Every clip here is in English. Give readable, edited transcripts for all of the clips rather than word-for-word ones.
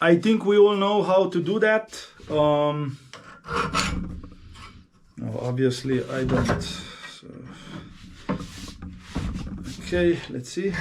I think we all know how to do that. Obviously I don't. So. Okay, let's see.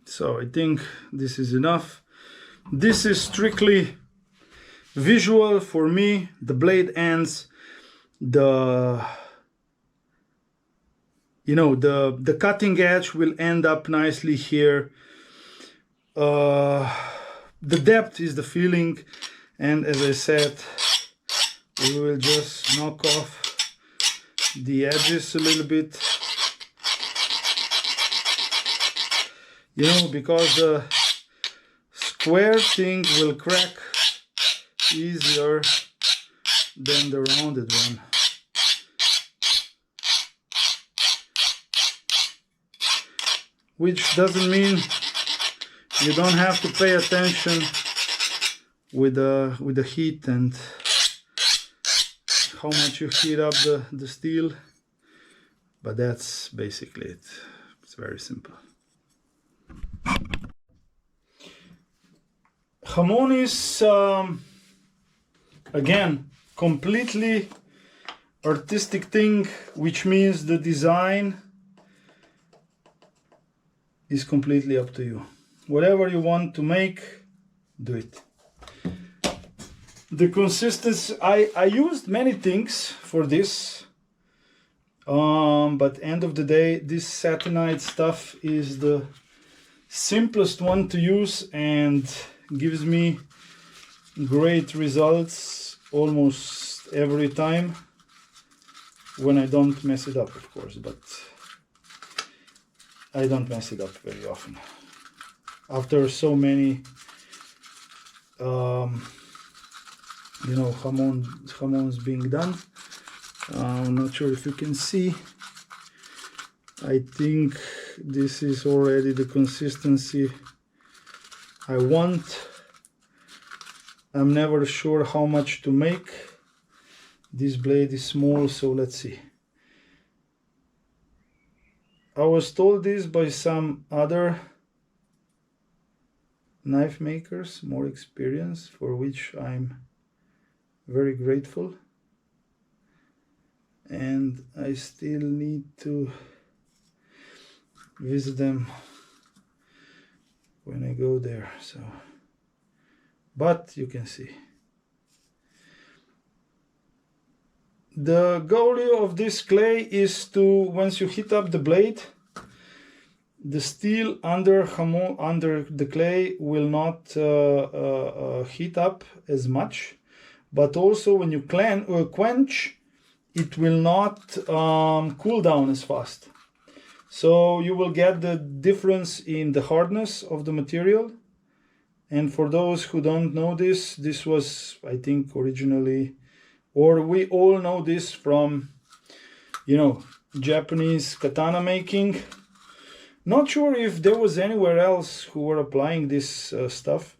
So I think this is enough. This is strictly visual for me. The blade ends, the cutting edge will end up nicely here. The depth is the feeling, and as I said, we will just knock off the edges a little bit. Because the square thing will crack easier than the rounded one. Which doesn't mean you don't have to pay attention with the heat and how much you heat up the steel, but that's basically it. It's very simple. Hamon is again completely artistic thing, which means the design is completely up to you. Whatever you want to make, do it. The consistency, I used many things for this, but end of the day, this satinite stuff is the simplest one to use and gives me great results almost every time, when I don't mess it up, of course, but I don't mess it up very often. After so many hamons being done, I'm not sure if you can see. I think this is already the consistency I want. I'm never sure how much to make. This blade is small, so let's see. I was told this by some other knife makers, more experienced, for which I'm very grateful. And I still need to visit them when I go there, so, but you can see. The goal of this clay is to, once you heat up the blade, the steel under the clay will not heat up as much, but also when you quench, it will not cool down as fast. So you will get the difference in the hardness of the material. And for those who don't know this, this was, I think, originally, or we all know this from, Japanese katana making. Not sure if there was anywhere else who were applying this stuff.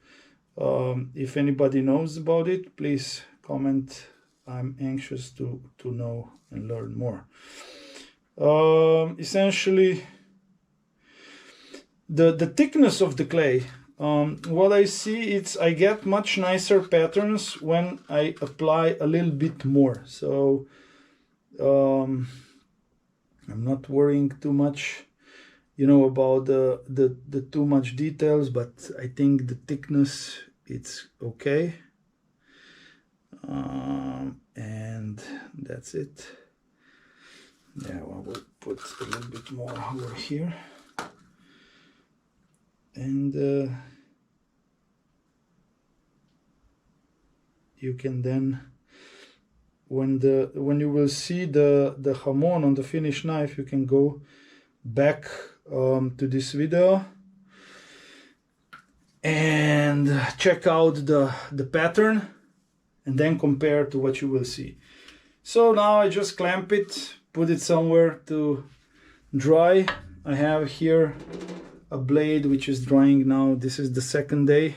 If anybody knows about it, please comment. I'm anxious to know and learn more. Essentially, the thickness of the clay, what I see, it's I get much nicer patterns when I apply a little bit more. So I'm not worrying too much you know, about the too much details, but I think the thickness, it's okay. And that's it. Yeah, well, we'll put a little bit more over here, and you can then, when you will see the hamon on the finished knife, you can go back to this video and check out the pattern, and then compare to what you will see. So now I just clamp it, put it somewhere to dry. I have here a blade which is drying now. This is the second day,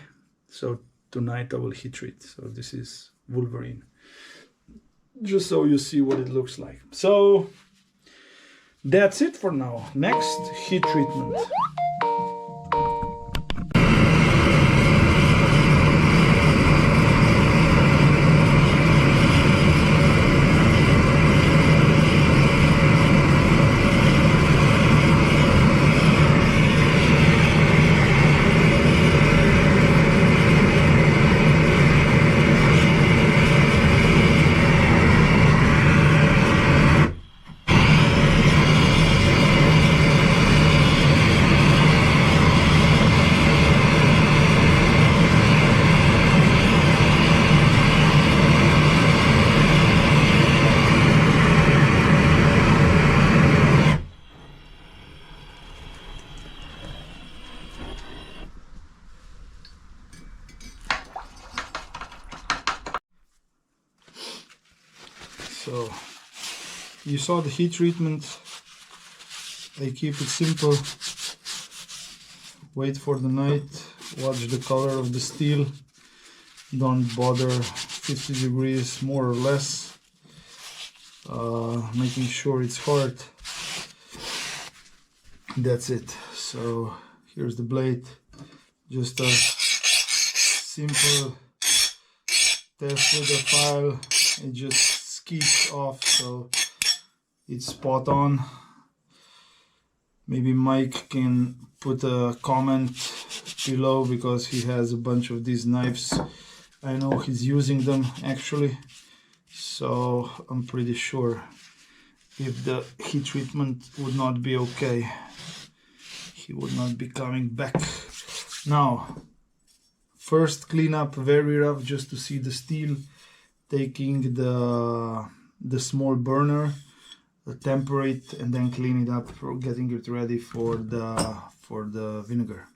so tonight I will heat treat. So this is Wolverine, just so you see what it looks like. So that's it for now. Next, heat treatment. So you saw the heat treatment. I keep it simple. Wait for the night, watch the color of the steel, don't bother 50 degrees more or less, making sure it's hard. That's it. So here's the blade, just a simple test with the file. It just skids off, so it's spot on. Maybe Mike can put a comment below, because he has a bunch of these knives. I know he's using them actually, so I'm pretty sure if the heat treatment would not be okay, he would not be coming back. Now, first cleanup, very rough, just to see the steel, taking the small burner, temper it, and then clean it up for getting it ready for the vinegar.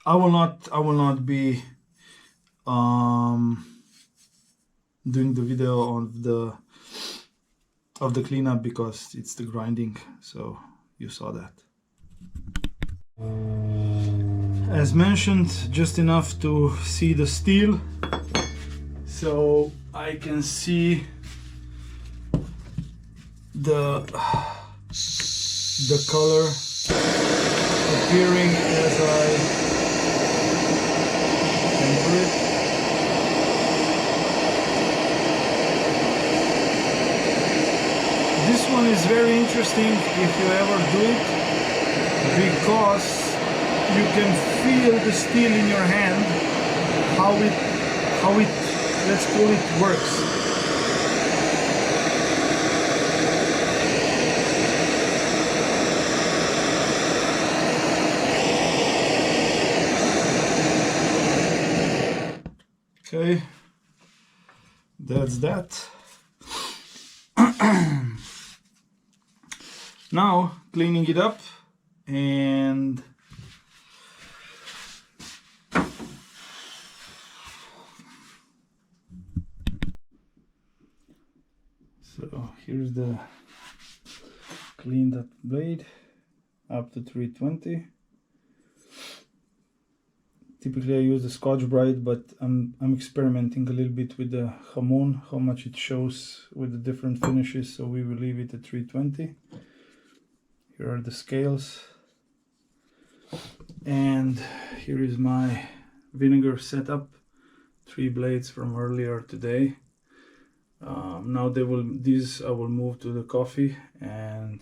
I will not be doing the video of the cleanup, because it's the grinding, so you saw that. As mentioned, just enough to see the steel, so I can see the color appearing as I temper it. This one is very interesting if you ever do it, because you can feel the steel in your hand, how it, let's call it, works. Okay, that's that. Now cleaning it up, and so here's the cleaned up blade up to 320. Typically I use the Scotch-Brite, but I'm experimenting a little bit with the hamon, how much it shows with the different finishes, so we will leave it at 320. Here are the scales, and here is my vinegar setup. 3 blades from earlier today. Now these I will move to the coffee, and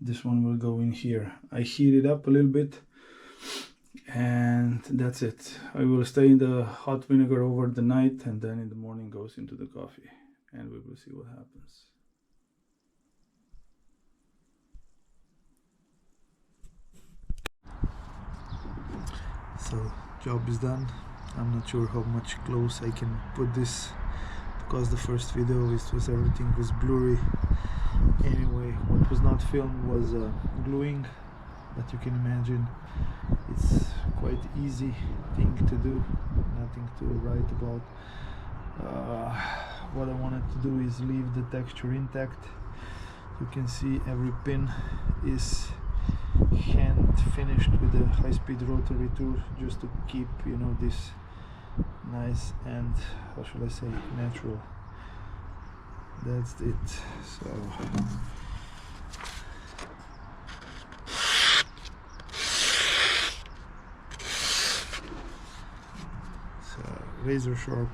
this one will go in here. I heat it up a little bit, and that's it. I will stay in the hot vinegar over the night, and then in the morning goes into the coffee, and we will see what happens. So job is done. I'm not sure how much close I can put this, because the first video everything was blurry. Anyway, what was not filmed was gluing, but you can imagine it's quite easy thing to do, nothing to write about. What I wanted to do is leave the texture intact. You can see every pin is hand finished with a high-speed rotary tool, just to keep, you know, this nice and, how should I say, natural. That's it. So razor sharp